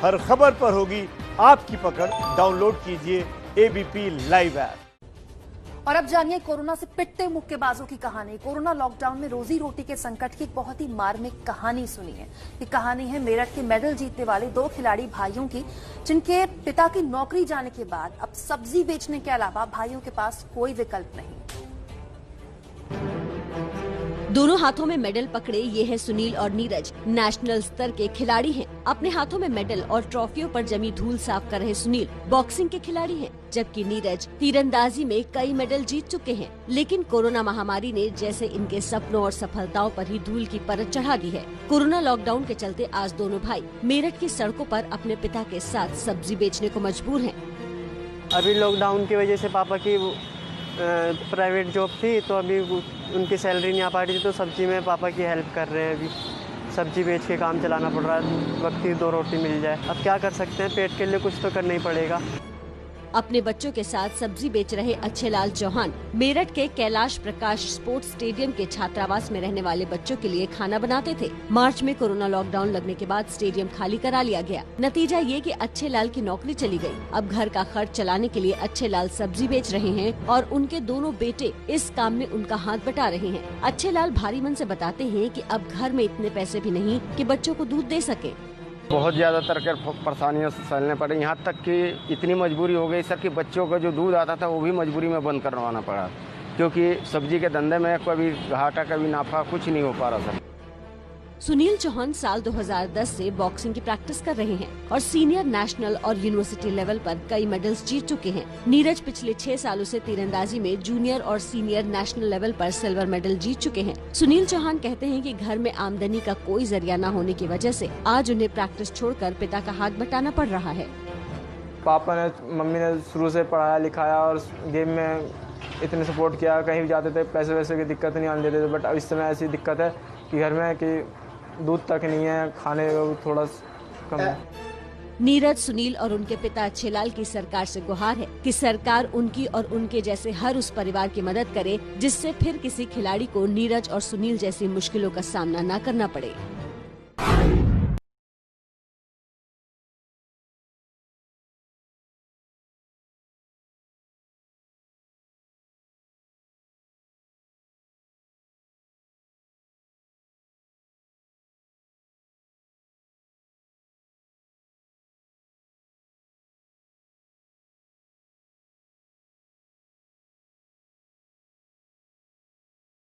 हर खबर पर होगी आपकी पकड़। डाउनलोड कीजिए एबीपी लाइव ऐप। और अब जानिए कोरोना से पिटते मुक्केबाजों की कहानी। कोरोना लॉकडाउन में रोजी रोटी के संकट की एक बहुत ही मार्मिक कहानी सुनी है। ये कहानी है मेरठ के मेडल जीतने वाले 2 खिलाड़ी भाइयों की, जिनके पिता की नौकरी जाने के बाद अब सब्जी बेचने के अलावा भाइयों के पास कोई विकल्प नहीं। दोनों हाथों में मेडल पकड़े ये है सुनील और नीरज। नेशनल स्तर के खिलाड़ी हैं। अपने हाथों में मेडल और ट्रॉफियों पर जमी धूल साफ कर रहे सुनील बॉक्सिंग के खिलाड़ी हैं, जबकि नीरज तीरंदाजी में कई मेडल जीत चुके हैं। लेकिन कोरोना महामारी ने जैसे इनके सपनों और सफलताओं पर ही धूल की परत चढ़ा दी है। कोरोना लॉकडाउन के चलते आज दोनों भाई मेरठ की सड़कों पर अपने पिता के साथ सब्जी बेचने को मजबूर हैं। अभी लॉकडाउन की वजह से पापा की प्राइवेट जॉब थी, तो अभी उनकी सैलरी नहीं आ पा रही थी, तो सब्जी में पापा की हेल्प कर रहे हैं। अभी सब्जी बेच के काम चलाना पड़ रहा है, वक्त की 2 रोटी मिल जाए। अब क्या कर सकते हैं, पेट के लिए कुछ तो करना ही पड़ेगा। अपने बच्चों के साथ सब्जी बेच रहे अच्छेलाल चौहान मेरठ के कैलाश प्रकाश स्पोर्ट्स स्टेडियम के छात्रावास में रहने वाले बच्चों के लिए खाना बनाते थे। मार्च में कोरोना लॉकडाउन लगने के बाद स्टेडियम खाली करा लिया गया। नतीजा ये कि अच्छेलाल की नौकरी चली गई। अब घर का खर्च चलाने के लिए अच्छेलाल सब्जी बेच रहे हैं और उनके दोनों बेटे इस काम में उनका हाथ बटा रहे हैं। अच्छेलाल भारी मन से बताते हैं कि अब घर में इतने पैसे भी नहीं कि बच्चों को दूध दे सके। बहुत ज़्यादातर परेशानियों से सहने पड़े, यहाँ तक कि इतनी मजबूरी हो गई सर कि बच्चों का जो दूध आता था वो भी मजबूरी में बंद करवाना पड़ा, क्योंकि सब्जी के धंधे में कभी घाटा कभी नाफा कुछ नहीं हो पा रहा सर। सुनील चौहान साल 2010 से बॉक्सिंग की प्रैक्टिस कर रहे हैं और सीनियर, नेशनल और यूनिवर्सिटी लेवल पर कई मेडल्स जीत चुके हैं। नीरज पिछले 6 सालों से तीरंदाजी में जूनियर और सीनियर नेशनल लेवल पर सिल्वर मेडल जीत चुके हैं। सुनील चौहान कहते हैं कि घर में आमदनी का कोई जरिया न होने की वजह से आज उन्हें प्रैक्टिस छोड़कर पिता का हाथ बटाना पड़ रहा है। पापा ने, मम्मी ने शुरू से पढ़ाया लिखाया और गेम में इतने सपोर्ट किया। कहीं भी जाते थे पैसे वैसे की दिक्कत नहीं आने देते थे, बट अब इस समय ऐसी दिक्कत है कि घर में कि दूध तक नहीं है, खाने थोड़ा कम है। नीरज, सुनील और उनके पिता अच्छेलाल की सरकार से गुहार है कि सरकार उनकी और उनके जैसे हर उस परिवार की मदद करे जिससे फिर किसी खिलाड़ी को नीरज और सुनील जैसी मुश्किलों का सामना न करना पड़े।